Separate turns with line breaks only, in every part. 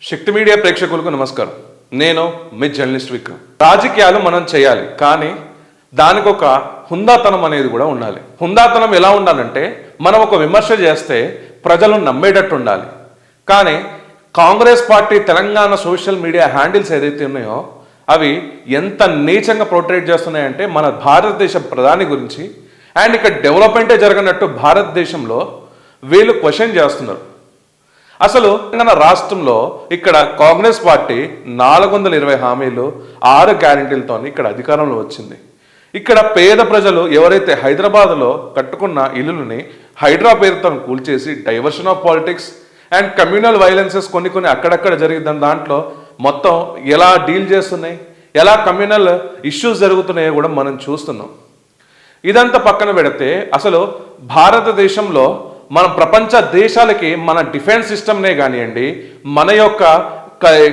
శక్తి media ప్రేక్షకులకు నమస్కారం. నేను మీ జర్నలిస్ట్ విక్రమ్. రాజకీయాలు మనం చేయాలి, కానీ దానికి ఒక హుందాతనం అనేది కూడా ఉండాలి. హుందాతనం ఎలా ఉండాలంటే, మనం ఒక విమర్శ చేస్తే ప్రజలు నమ్మేటట్టు ఉండాలి. కానీ Congress party Telangana social media handles ఏదైతే ఉన్నాయో అవి ఎంత నీచంగా ప్రొట్రేట్ చేస్తున్నాయంటే మన భారతదేశ ప్రధాని గురించి అండ్ ఇక్కడ డెవలప్మెంటే జరగనట్టు భారతదేశంలో వీళ్ళు క్వశ్చన్ చేస్తున్నారు. అసలు తెలంగాణ రాష్ట్రంలో ఇక్కడ కాంగ్రెస్ పార్టీ 420 హామీలు 6 గ్యారెంటీలతో ఇక్కడ అధికారంలో వచ్చింది. ఇక్కడ పేద ప్రజలు ఎవరైతే హైదరాబాద్లో కట్టుకున్న ఇల్లులని హైడ్రా పేరుతో కూల్చేసి diversion of politics and communal violences కొన్ని అక్కడక్కడ జరిగిన దాంట్లో మొత్తం ఎలా డీల్ చేస్తున్నాయి, ఎలా కమ్యూనల్ ఇష్యూస్ జరుగుతున్నాయో కూడా మనం చూస్తున్నాం. ఇదంతా పక్కన పెడితే అసలు భారతదేశంలో మన ప్రపంచ దేశాలకి మన డిఫెన్స్ సిస్టమ్నే కానివ్వండి, మన యొక్క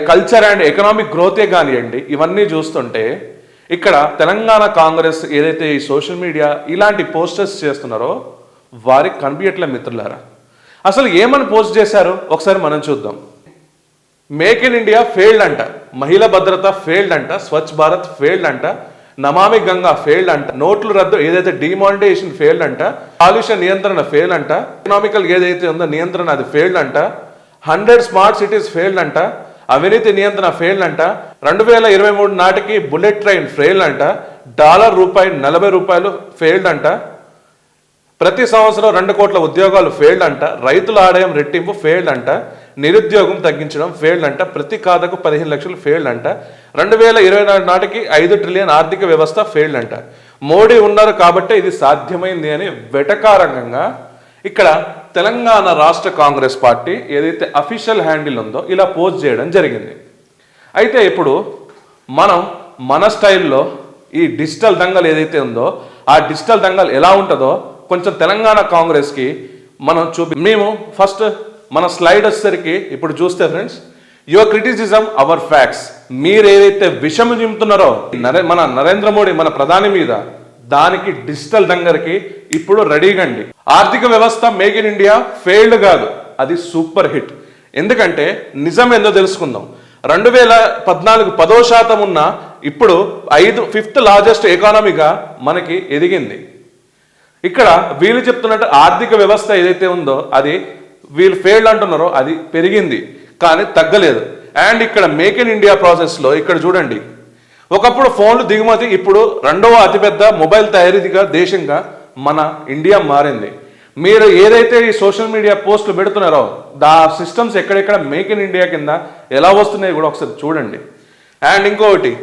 కల్చర్ అండ్ ఎకనామిక్ గ్రోతే కానివ్వండి, ఇవన్నీ చూస్తుంటే ఇక్కడ తెలంగాణ కాంగ్రెస్ ఏదైతే ఈ సోషల్ మీడియా ఇలాంటి పోస్టర్స్ చేస్తున్నారో వారికి కనిపించట్లే మిత్రులారా. అసలు ఏమని పోస్ట్ చేశారో ఒకసారి మనం చూద్దాం. మేక్ ఇన్ ఇండియా ఫెయిల్డ్ అంట, మహిళా భద్రత ఫెయిల్డ్ అంట, స్వచ్ఛ భారత్ ఫెయిల్డ్ అంట, నమామి గంగా ఫెయిల్డ్ అంట, నోట్ల రద్దు ఏదైతే డిమానిటైజేషన్ ఫెయిల్డ్ అంట, కాలుష్య నియంత్రణ ఫెయిల్ అంట, ఎకనామికల్ ఏదైతే ఉందో నియంత్రణ అది ఫెయిల్డ్ అంట, 100 స్మార్ట్ సిటీస్ ఫెయిల్డ్ అంట, అవినీతి నియంత్రణ ఫెయిల్డ్ అంట, 2023 నాటికి బుల్లెట్ ట్రైన్ ఫెయిల్డ్ అంట, $40 ఫెయిల్డ్ అంట, ప్రతి సంవత్సరం 2 కోట్ల ఉద్యోగాలు ఫెయిల్డ్ అంట, రైతుల ఆదాయం రెట్టింపు ఫెయిల్డ్ అంట, నిరుద్యోగం తగ్గించడం ఫెయిల్డ్ అంట, ప్రతి ఖాతాకు 15 లక్షలు ఫెయిల్డ్ అంట, 2024 నాటికి 5 ట్రిలియన్ ఆర్థిక వ్యవస్థ ఫెయిల్డ్ అంట. మోడీ ఉన్నారు కాబట్టే ఇది సాధ్యమైంది అని వెటకారంగా ఇక్కడ తెలంగాణ రాష్ట్ర కాంగ్రెస్ పార్టీ ఏదైతే అఫీషియల్ హ్యాండిల్ ఉందో ఇలా పోస్ట్ చేయడం జరిగింది. అయితే ఇప్పుడు మనం మన స్టైల్లో ఈ డిజిటల్ దంగల్ ఏదైతే ఉందో ఆ డిజిటల్ దంగల్ ఎలా ఉంటుందో కొంచెం తెలంగాణ కాంగ్రెస్కి మనం మేము ఫస్ట్ మన స్లైడ్ వచ్చేసరికి ఇప్పుడు చూస్తే friends, your criticism our facts. మీరు ఏదైతే విషం చింపుతున్నారో మన నరేంద్ర మోడీ మన ప్రధాని మీద, దానికి డిజిటల్ దంగర్కి ఇప్పుడు రెడీగండి. ఆర్థిక వ్యవస్థ మేక్ ఇన్ ఇండియా ఫెయిల్డ్ కాదు, అది సూపర్ హిట్. ఎందుకంటే నిజం ఏందో తెలుసుకుందాం. 2014 10% ఉన్న ఇప్పుడు 5th లార్జెస్ట్ ఎకానమీగా మనకి ఎదిగింది. ఇక్కడ వీళ్ళు చెప్తున్నట్టు ఆర్థిక వ్యవస్థ ఏదైతే ఉందో అది వీళ్ళు ఫెయిల్డ్ అంటున్నారో అది పెరిగింది కానీ తగ్గలేదు. అండ్ ఇక్కడ మేక్ ఇన్ ఇండియా ప్రాసెస్లో ఇక్కడ చూడండి, ఒకప్పుడు ఫోన్లు దిగుమతి, ఇప్పుడు 2వ అతిపెద్ద మొబైల్ తయారీగా దేశంగా మన ఇండియా మారింది. మీరు ఏదైతే ఈ సోషల్ మీడియా పోస్టులు పెడుతున్నారో దా సిస్టమ్స్ ఎక్కడెక్కడ మేక్ ఇన్ ఇండియా కింద ఎలా వస్తున్నాయి కూడా ఒకసారి చూడండి. అండ్ ఇంకొకటి,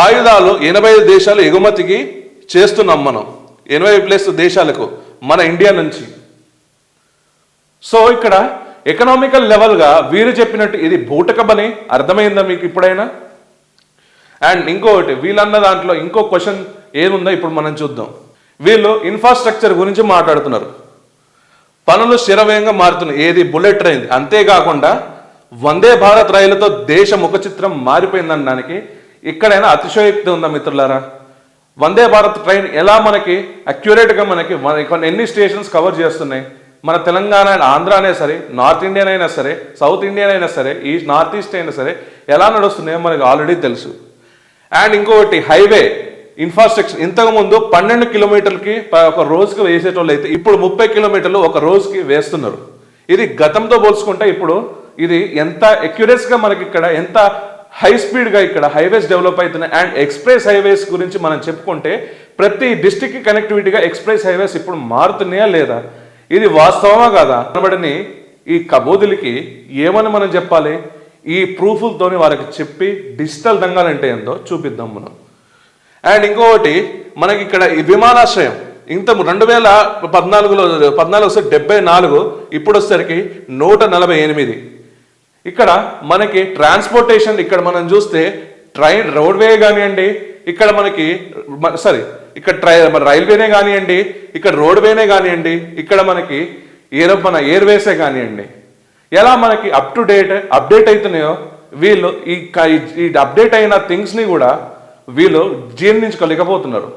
ఆయుధాలు 85 దేశాలు ఎగుమతికి చేస్తున్నాం మనం, 80+ దేశాలకు మన ఇండియా నుంచి. సో ఇక్కడ ఎకనామికల్ లెవెల్గా వీరు చెప్పినట్టు ఇది బూటకమని అర్థమైందా మీకు ఇప్పుడైనా? అండ్ ఇంకొకటి, వీళ్ళన్న దాంట్లో ఇంకో క్వశ్చన్ ఏముందో ఇప్పుడు మనం చూద్దాం. వీళ్ళు ఇన్ఫ్రాస్ట్రక్చర్ గురించి మాట్లాడుతున్నారు, పనులు శరవేగంగా మారుతున్నాయి, ఏది బుల్లెట్ ట్రైన్. అంతేకాకుండా వందే భారత్ రైలుతో దేశ ముఖ చిత్రం మారిపోయిందనడానికి ఎక్కడైనా అతిశయోక్తి ఉందా మిత్రులారా? వందే భారత్ ట్రైన్ ఎలా మనకి అక్యురేట్గా మనకి ఎన్ని స్టేషన్స్ కవర్ చేస్తున్నాయి? మన తెలంగాణ ఆంధ్ర అయినా సరే, నార్త్ ఇండియన్ అయినా సరే, సౌత్ ఇండియన్ అయినా సరే, నార్త్ ఈస్ట్ అయినా సరే ఎలా నడుస్తున్నాయో మనకు ఆల్రెడీ తెలుసు. అండ్ ఇంకొకటి, హైవే ఇన్ఫ్రాస్ట్రక్చర్ ఇంతకుముందు 12 కిలోమీటర్లకి ఒక రోజుకి వేసేటోళ్ళు అయితే ఇప్పుడు 30 కిలోమీటర్లు ఒక రోజుకి వేస్తున్నారు. ఇది గతంతో పోల్చుకుంటే ఇప్పుడు ఇది ఎంత అక్యురేట్స్గా మనకి ఇక్కడ ఎంత హై స్పీడ్గా ఇక్కడ హైవేస్ డెవలప్ అవుతున్నాయి. అండ్ ఎక్స్ప్రెస్ హైవేస్ గురించి మనం చెప్పుకుంటే ప్రతి డిస్టిక్కి కనెక్టివిటీగా ఎక్స్ప్రెస్ హైవేస్ ఇప్పుడు మారుతున్నాయా లేదా? ఇది వాస్తవమా కాదా అనబడిని ఈ కబోదులకి ఏమని మనం చెప్పాలి? ఈ ప్రూఫ్లతోని వారికి చెప్పి డిజిటల్ దంగాలంటే ఏందో చూపిద్దాం మనం. అండ్ ఇంకొకటి, మనకి ఇక్కడ ఈ విమానాశ్రయం ఇంత 2014 వస్తే 74, ఇప్పుడు వచ్చేసరికి 148. ఇక్కడ మనకి ట్రాన్స్పోర్టేషన్ ఇక్కడ మనం చూస్తే ట్రైన్ రోడ్వే కానివ్వండి, ఇక్కడ మనకి ఇక్కడ రైల్వేనే కానివ్వండి, ఇక్కడ రోడ్వేనే కానివ్వండి, ఇక్కడ మనకి మన ఎయిర్వేసే కానివ్వండి, ఎలా మనకి అప్డేట్ అవుతున్నాయో వీళ్ళు ఈ అప్డేట్ అయిన థింగ్స్ని కూడా వీళ్ళు జీర్ణించుకోలేకపోతున్నారు.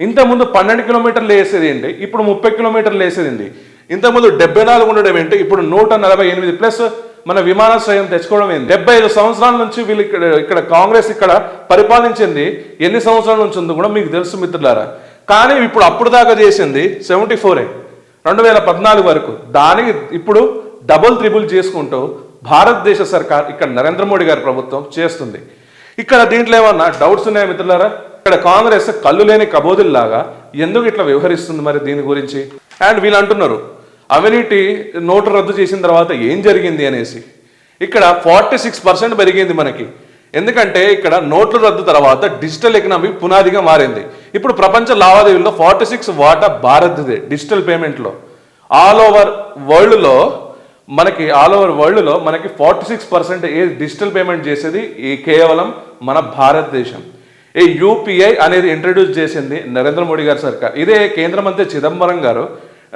ఇంతకుముందు 12 కిలోమీటర్లు వేసేది ఏంటి, ఇప్పుడు 30 కిలోమీటర్లు వేసేది ఏంటి? ఇంతకుముందు 74 ఉండడం ఏంటి, ఇప్పుడు 148 ప్లస్ మన విమానాశ్రయం తెచ్చుకోవడం ఏంది? 75 సంవత్సరాల నుంచి వీళ్ళు ఇక్కడ కాంగ్రెస్ ఇక్కడ పరిపాలించింది ఎన్ని సంవత్సరాల నుంచి ఉందో కూడా మీకు తెలుసు మిత్రులారా. కానీ ఇప్పుడు అప్పుడు దాకా చేసింది 74 2014 వరకు. దానికి ఇప్పుడు డబుల్ త్రిబుల్ చేసుకుంటూ భారతదేశ సర్కార్ ఇక్కడ నరేంద్ర మోడీ గారి ప్రభుత్వం చేస్తుంది. ఇక్కడ దీంట్లో ఏమన్నా డౌట్స్ ఉన్నాయా మిత్రులారా? ఇక్కడ కాంగ్రెస్ కళ్ళు లేని కబోదుల్లాగా ఎందుకు ఇట్లా వ్యవహరిస్తుంది మరి దీని గురించి? అండ్ వీళ్ళు అంటున్నారు అవినీతి నోటు రద్దు చేసిన తర్వాత ఏం జరిగింది అనేసి. ఇక్కడ 46% పెరిగింది మనకి. ఎందుకంటే ఇక్కడ నోట్ల రద్దు తర్వాత డిజిటల్ ఎకనామీ పునాదిగా మారింది. ఇప్పుడు ప్రపంచ లావాదేవీల్లో 46 వాటా భారత్దే డిజిటల్ పేమెంట్లో. ఆల్ ఓవర్ వరల్డ్లో మనకి 46% ఏ డిజిటల్ పేమెంట్ చేసేది ఈ కేవలం మన భారతదేశం. ఈ యూపీఐ అనేది ఇంట్రడ్యూస్ చేసింది నరేంద్ర మోడీ గారి సర్కార్. ఇదే కేంద్ర మంత్రి చిదంబరం గారు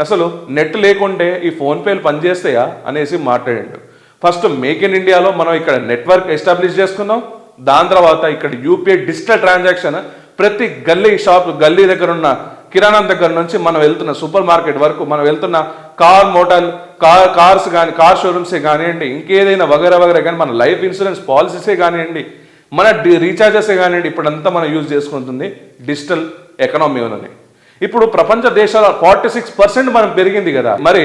అసలు నెట్ లేకుంటే ఈ ఫోన్పేలు పనిచేస్తాయా అనేసి మాట్లాడాడు. ఫస్ట్ మేక్ ఇన్ ఇండియాలో మనం ఇక్కడ నెట్వర్క్ ఎస్టాబ్లిష్ చేసుకున్నాం. దాని తర్వాత ఇక్కడ యూపీఐ డిజిటల్ ట్రాన్సాక్షన్ ప్రతి గల్లీ దగ్గర ఉన్న కిరాణా దగ్గర నుంచి మనం వెళ్తున్న సూపర్ మార్కెట్ వరకు మనం వెళ్తున్న కార్స్ కానీ కార్ షోరూమ్సే కానివ్వండి, ఇంకేదైనా వగైరా కానీ మన లైఫ్ ఇన్సూరెన్స్ పాలసీసే కానివ్వండి, మన రీఛార్జెసే కానివ్వండి, ఇప్పుడంతా మనం యూజ్ చేసుకుంటుంది డిజిటల్ ఎకనామీలోనే. ఇప్పుడు ప్రపంచ దేశాల 46% మనం పెరిగింది కదా. మరి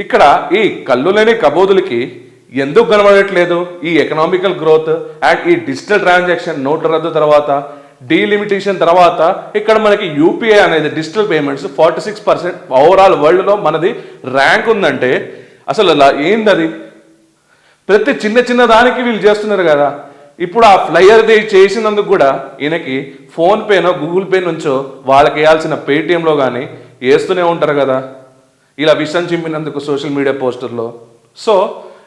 ఇక్కడ ఈ కళ్ళు లేని కబోదులకి ఎందుకు కనబడట్లేదు ఈ ఎకనామికల్ గ్రోత్ అండ్ ఈ డిజిటల్ ట్రాన్సాక్షన్ నోట్ల రద్దు తర్వాత డీలిమిటేషన్ తర్వాత ఇక్కడ మనకి యూపీఐ అనేది డిజిటల్ పేమెంట్స్ 46% ఓవరాల్ వరల్డ్లో మనది ర్యాంక్ ఉందంటే అసలు ఏందది? ప్రతి చిన్న దానికి వీళ్ళు చేస్తున్నారు కదా. ఇప్పుడు ఆ ఫ్లైయర్ చేసినందుకు కూడా ఈయనకి ఫోన్పేనో గూగుల్ పే నుంచో వాళ్ళకి వేయాల్సిన పేటిఎంలో కానీ వేస్తూనే ఉంటారు కదా ఇలా విషయం చింపినందుకు సోషల్ మీడియా పోస్టర్లో. సో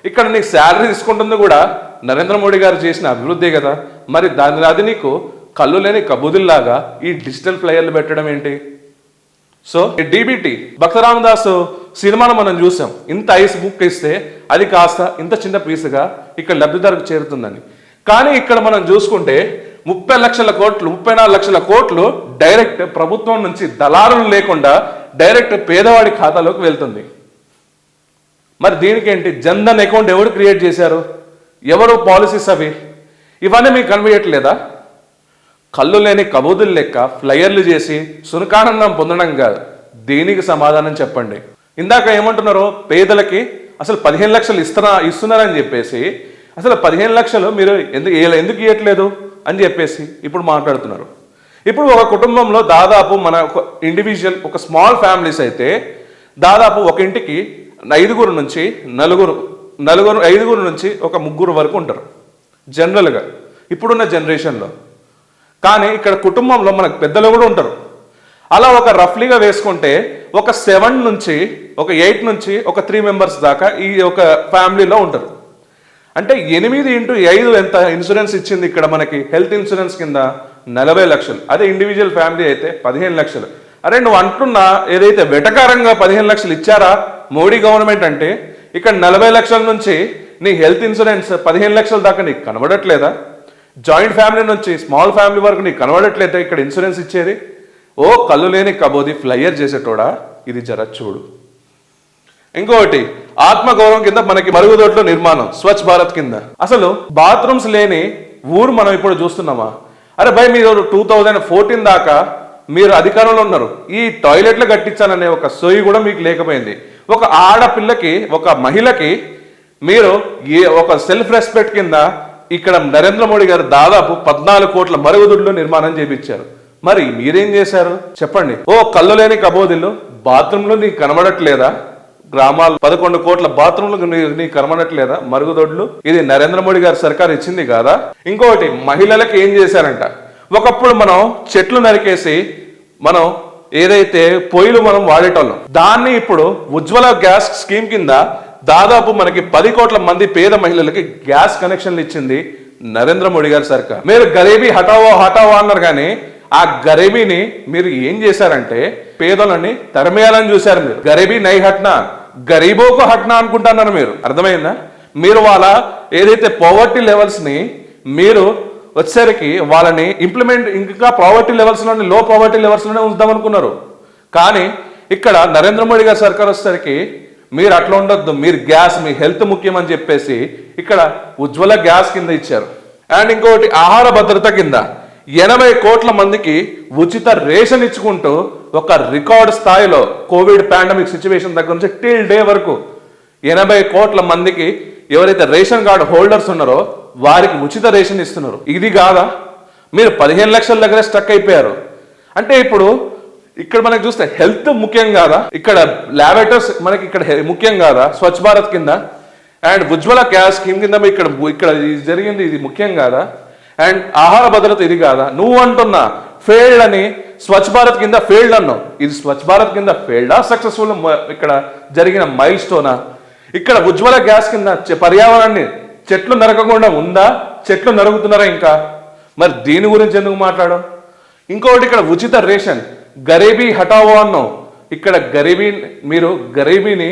ఇక్కడ నీకు శాలరీ తీసుకుంటుంది కూడా నరేంద్ర మోడీ గారు చేసిన అభివృద్ధి కదా. మరి అది నీకు కళ్ళు లేని కబూదుల్లాగా ఈ డిజిటల్ ఫ్లైయర్లు పెట్టడం ఏంటి? సో డీబీటీ భక్త రామదాసు సినిమాను మనం చూసాం. ఇంత ఐస్ బుక్ ఇస్తే అది కాస్త ఇంత చిన్న పీసుగా ఇక్కడ లబ్ధిదారుకు చేరుతుందని. కానీ ఇక్కడ మనం చూసుకుంటే 34 లక్షల కోట్లు డైరెక్ట్ ప్రభుత్వం నుంచి దళారులు లేకుండా డైరెక్ట్ పేదవాడి ఖాతాలోకి వెళ్తుంది. మరి దీనికేంటి? జన్ధన్ అకౌంట్ ఎవరు క్రియేట్ చేశారు? ఎవరు పాలసీస్ అవి? ఇవన్నీ మీకు కనిపించట్లేదా? కళ్ళు లేని కబూదులు లెక్క ఫ్లైయర్లు చేసి సునకానందం పొందడం కాదు. దీనికి సమాధానం చెప్పండి. ఇందాక ఏమంటున్నారు? పేదలకి అసలు 15 లక్షలు ఇస్తున్నారని చెప్పేసి అసలు 15 లక్షలు మీరు ఎందుకు ఇవ్వట్లేదు అని చెప్పేసి ఇప్పుడు మాట్లాడుతున్నారు. ఇప్పుడు ఒక కుటుంబంలో దాదాపు మన ఇండివిజువల్ ఒక స్మాల్ ఫ్యామిలీస్ అయితే దాదాపు ఒక ఇంటికి 5 నుంచి 5 నుంచి ఒక 3 వరకు ఉంటారు జనరల్గా ఇప్పుడున్న జనరేషన్లో. కానీ ఇక్కడ కుటుంబంలో మనకు పెద్దలు కూడా ఉంటారు. అలా ఒక రఫ్లీగా వేసుకుంటే ఒక 7 నుంచి ఒక 8 నుంచి ఒక 3 మెంబర్స్ దాకా ఈ ఒక ఫ్యామిలీలో ఉంటారు. అంటే 8x5 ఎంత ఇన్సూరెన్స్ ఇచ్చింది ఇక్కడ మనకి హెల్త్ ఇన్సూరెన్స్ కింద 40 లక్షలు. అదే ఇండివిజువల్ ఫ్యామిలీ అయితే 15 లక్షలు. అరే నువ్వు అంటున్నా ఏదైతే వెటకారంగా 15 లక్షలు ఇచ్చారా మోడీ గవర్నమెంట్ అంటే ఇక్కడ 40 లక్షల నుంచి నీ హెల్త్ ఇన్సూరెన్స్ 15 లక్షల దాకా నీకు కనబడట్లేదా? జాయింట్ ఫ్యామిలీ నుంచి స్మాల్ ఫ్యామిలీ వరకు నీకు కనబడట్లేదా ఇక్కడ ఇన్సూరెన్స్ ఇచ్చేది? ఓ కళ్ళు లేని కబోది ఫ్లైయర్ చేసేటోడా ఇది జర చూడు. ఇంకొకటి ఆత్మగౌరవం కింద మనకి మరుగుదొడ్ల నిర్మాణం స్వచ్ఛ భారత్ కింద. అసలు బాత్రూమ్స్ లేని ఊరు మనం ఇప్పుడు చూస్తున్నామా? అరే భయ్ మీరు 2014 దాకా మీరు అధికారంలో ఉన్నారు. ఈ టాయిలెట్లు కట్టించాలనే ఒక సోయి కూడా మీకు లేకపోయింది. ఒక ఆడపిల్లకి ఒక మహిళకి మీరు ఒక సెల్ఫ్ రెస్పెక్ట్ కింద ఇక్కడ నరేంద్ర మోడీ గారు దాదాపు 14 కోట్ల మరుగుదొడ్లు నిర్మాణం చేపించారు. మరి మీరేం చేశారు చెప్పండి? ఓ కళ్ళు లేని కబోదిల్లు బాత్రూంలో నీకు కనబడట్లేదా? గ్రామాలు 11 కోట్ల బాత్రూంలు నీకు కనబడట్లేదా మరుగుదొడ్లు? ఇది నరేంద్ర మోడీ గారి సర్కార్ ఇచ్చింది కాదా? ఇంకొకటి మహిళలకు ఏం చేశారంట? ఒకప్పుడు మనం చెట్లు నరికేసి మనం ఏదైతే పొయ్యిలు మనం వాడేటోళ్ళం దాన్ని ఇప్పుడు ఉజ్వల గ్యాస్ స్కీమ్ కింద దాదాపు మనకి 10 కోట్ల మంది పేద మహిళలకి గ్యాస్ కనెక్షన్లు ఇచ్చింది నరేంద్ర మోడీ గారి సర్కార్. మీరు గరీబీ హటావో అన్నారు కానీ ఆ గరీబీని మీరు ఏం చేశారంటే పేదలని తరిమేయాలని చూశారు. మీరు గరీబీ నై హట్నా గరీబోకు హట్నా అనుకుంటున్నారు. మీరు అర్థమైందా? మీరు వాళ్ళ ఏదైతే పావర్టీ లెవెల్స్ ని మీరు వచ్చేసరికి వాళ్ళని ఇంప్లిమెంట్ ఇంకా పావర్టీ లెవెల్స్లోనే లో పావర్టీ లెవెల్స్లోనే ఉంచుదాం అనుకున్నారు. కానీ ఇక్కడ నరేంద్ర మోడీ గారి సర్కార్ వచ్చేసరికి మీరు అట్లా ఉండొద్దు, మీరు గ్యాస్, మీ హెల్త్ ముఖ్యం అని చెప్పేసి ఇక్కడ ఉజ్వల గ్యాస్ కింద ఇచ్చారు. అండ్ ఇంకొకటి ఆహార భద్రత కింద 80 కోట్ల మందికి ఉచిత రేషన్ ఇచ్చుకుంటూ ఒక రికార్డ్ స్థాయిలో కోవిడ్ పాండమిక్ సిచ్యువేషన్ దగ్గర నుంచి టిల్ డే వరకు 80 కోట్ల మందికి ఎవరైతే రేషన్ కార్డు హోల్డర్స్ ఉన్నారో వారికి ఉచిత రేషన్ ఇస్తున్నారు. ఇది కాదా? మీరు 15 లక్షల దగ్గర స్టక్ అయిపోయారు. అంటే ఇప్పుడు ఇక్కడ మనకి చూస్తే హెల్త్ ముఖ్యం కాదా? ఇక్కడ ల్యాబొరేటరీస్ మనకి ఇక్కడ ముఖ్యం కాదా? స్వచ్ఛ భారత్ కింద అండ్ ఉజ్వల గ్యాస్ స్కీమ్ కింద ఇక్కడ జరిగింది, ఇది ముఖ్యం కాదా? అండ్ ఆహార భద్రత ఇది కాదా? నువ్వు అంటున్నా ఫెయిల్డ్ అని, స్వచ్ఛ భారత్ కింద ఫెయిల్డ్ అన్నావు. ఇది స్వచ్ఛ భారత్ కింద ఫెయిల్డా, సక్సెస్ఫుల్ ఇక్కడ జరిగిన మైల్ స్టోనా? ఇక్కడ ఉజ్వల గ్యాస్ కింద పర్యావరణాన్ని చెట్లు నరకకుండా ఉందా? చెట్లు నరుగుతున్నారా ఇంకా? మరి దీని గురించి ఎందుకు మాట్లాడడం? ఇంకొకటి ఇక్కడ ఉచిత రేషన్, గరీబీ హటావో అన్నావు. ఇక్కడ మీరు గరీబీని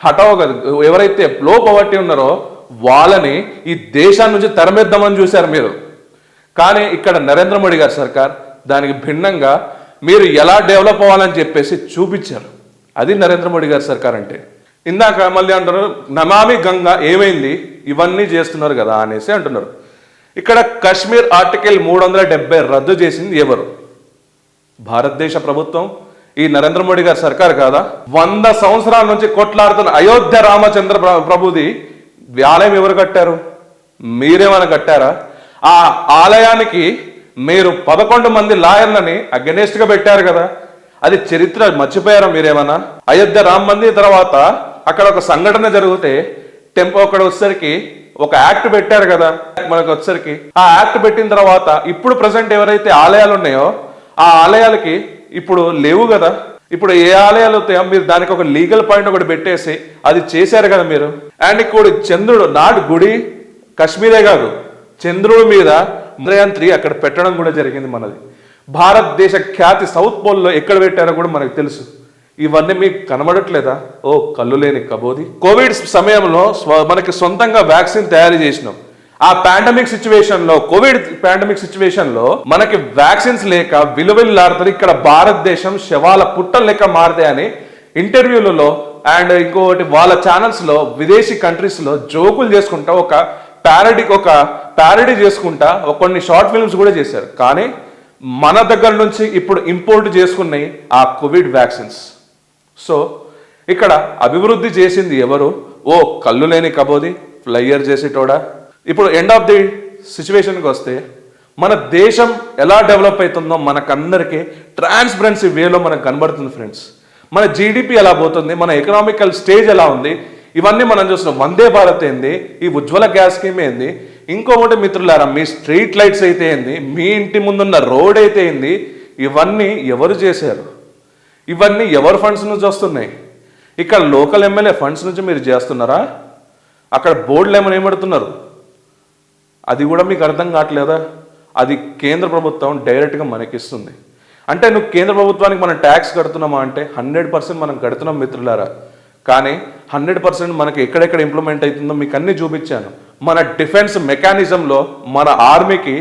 హటావో కాదు, ఎవరైతే లో పవర్టీ ఉన్నారో వాళ్ళని ఈ దేశాన్ని నుంచి తరమేద్దామని చూశారు మీరు. కానీ ఇక్కడ నరేంద్ర మోడీ గారి సర్కార్ దానికి భిన్నంగా మీరు ఎలా డెవలప్ అవ్వాలని చెప్పేసి చూపించారు. అది నరేంద్ర మోడీ గారి సర్కార్ అంటే. ఇందాక మళ్ళీ అంటున్నారు నమామి గంగా ఏమైంది, ఇవన్నీ చేస్తున్నారు కదా అనేసి అంటున్నారు. ఇక్కడ కశ్మీర్ ఆర్టికల్ 370 రద్దు చేసింది ఎవరు? భారతదేశ ప్రభుత్వం, ఈ నరేంద్ర మోడీ గారి సర్కార్ కాదా? 100 సంవత్సరాల నుంచి కొట్లాడుతున్న అయోధ్య రామచంద్ర ప్రభుది ఆలయం ఎవరు కట్టారు? మీరేమైనా కట్టారా? ఆ ఆలయానికి మీరు 11 మంది లాయర్లని అగెనెస్ట్ గా పెట్టారు కదా, అది చరిత్ర మర్చిపోయారా మీరేమన్నా? అయోధ్య రామ మందిర్ తర్వాత అక్కడ ఒక సంఘటన జరిగితే అక్కడ వచ్చేసరికి ఒక యాక్ట్ పెట్టారు కదా మనకు వచ్చేసరికి. ఆ యాక్ట్ పెట్టిన తర్వాత ఇప్పుడు ప్రజెంట్ ఎవరైతే ఆలయాలు ఉన్నాయో ఆ ఆలయాలకి ఇప్పుడు లేవు కదా. ఇప్పుడు ఏ ఆలయాలు అవుతాయో మీరు దానికి ఒక లీగల్ పాయింట్ ఒకటి పెట్టేసి అది చేశారు కదా మీరు. అండ్ ఇప్పుడు చంద్రుడు నాడు గుడి కశ్మీరే కాదు, చంద్రుడి మీద చంద్రయాన్ 3 అక్కడ పెట్టడం కూడా జరిగింది మనది. భారతదేశ ఖ్యాతి సౌత్ పోల్లో ఎక్కడ పెట్టారో కూడా మనకు తెలుసు. ఇవన్నీ మీకు కనబడట్లేదా? ఓ కళ్ళు లేని కబోది. కోవిడ్ సమయంలో మనకి సొంతంగా వ్యాక్సిన్ తయారు చేసినాం. ఆ పాండమిక్ సిచ్యువేషన్ లో, కోవిడ్ పాండమిక్ సిచ్యువేషన్ లో మనకి వ్యాక్సిన్స్ లేక విలువెల్లాడుతారు. ఇక్కడ భారతదేశం శవాల పుట్టలు లెక్క మారతాయని ఇంటర్వ్యూలలో అండ్ ఇంకోటి వాళ్ళ ఛానల్స్ లో విదేశీ కంట్రీస్ లో జోకులు చేసుకుంటా ఒక ప్యారడీ చేసుకుంటా కొన్ని షార్ట్ ఫిల్మ్స్ కూడా చేశారు. కానీ మన దగ్గర నుంచి ఇప్పుడు ఇంపోర్ట్ చేసుకున్నాయి ఆ కోవిడ్ వ్యాక్సిన్స్. సో ఇక్కడ అభివృద్ధి చేసింది ఎవరు? ఓ కళ్ళు లేని కబోది ఫ్లైయర్ చేసేటోడా. ఇప్పుడు ఎండ్ ఆఫ్ ది సిచ్యువేషన్కి వస్తే మన దేశం ఎలా డెవలప్ అవుతుందో మనకందరికీ ట్రాన్స్పరెన్సీ వేలో మనకు కనబడుతుంది ఫ్రెండ్స్. మన జీడిపి ఎలా పోతుంది, మన ఎకనామికల్ స్టేజ్ ఎలా ఉంది, ఇవన్నీ మనం చూస్తున్నాం. వందే భారత్ ఏంది, ఈ ఉజ్వల గ్యాస్ స్కీమ్ ఏంది, ఇంకొకటి మిత్రులారా మీ స్ట్రీట్ లైట్స్ అయితే ఏంది, మీ ఇంటి ముందున్న రోడ్ అయితే ఏంది, ఇవన్నీ ఎవరు చేశారు? ఇవన్నీ ఎవరు ఫండ్స్ నుంచి వస్తున్నాయి? ఇక్కడ లోకల్ ఎమ్మెల్యే ఫండ్స్ నుంచి మీరు చేస్తున్నారా? అక్కడ బోర్డులు ఏమైనా ఏమడుతున్నారు? అది కూడా మీకు అర్థం కావట్లేదా? అది కేంద్ర ప్రభుత్వం డైరెక్ట్గా మనకిస్తుంది. అంటే నువ్వు కేంద్ర ప్రభుత్వానికి మనం ట్యాక్స్ కడుతున్నామా అంటే 100% మనం కడుతున్నాం మిత్రులారా. కానీ 100% మనకి ఎక్కడెక్కడ ఇంప్లిమెంట్ అవుతుందో మీకు అన్ని చూపించాను. మన డిఫెన్స్ మెకానిజంలో మన ఆర్మీకి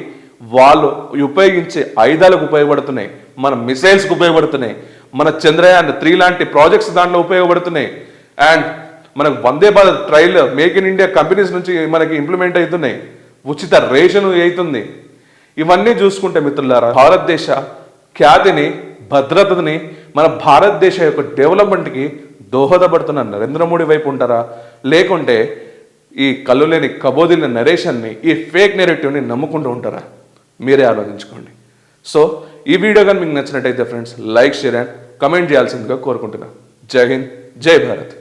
వాళ్ళు ఉపయోగించే ఆయుధాలకు ఉపయోగపడుతున్నాయి, మన మిసైల్స్కి ఉపయోగపడుతున్నాయి, మన చంద్రయాన్ 3 లాంటి ప్రాజెక్ట్స్ దాంట్లో ఉపయోగపడుతున్నాయి. అండ్ మనకు Vande Bharat trail make in India companies నుంచి మనకి ఇంప్లిమెంట్ అవుతున్నాయి, ఉచిత రేషన్ అవుతుంది. ఇవన్నీ చూసుకుంటే మిత్రులారా భారతదేశ ఖ్యాతిని, భద్రతని, మన భారతదేశ యొక్క డెవలప్మెంట్కి దోహదపడుతున్న నరేంద్ర మోడీ వైపు ఉంటారా, లేకుంటే ఈ కళ్ళు లేని కబోదిన నరేషన్ని, ఈ ఫేక్ నెరేటివ్ని నమ్ముకుంటూ ఉంటారా? మీరే ఆలోచించుకోండి. సో ఈ వీడియో కానీ మీకు నచ్చినట్టయితే friends like, share and comment చేయాల్సిందిగా కోరుకుంటున్నాను. జై హింద్, జై భారత్.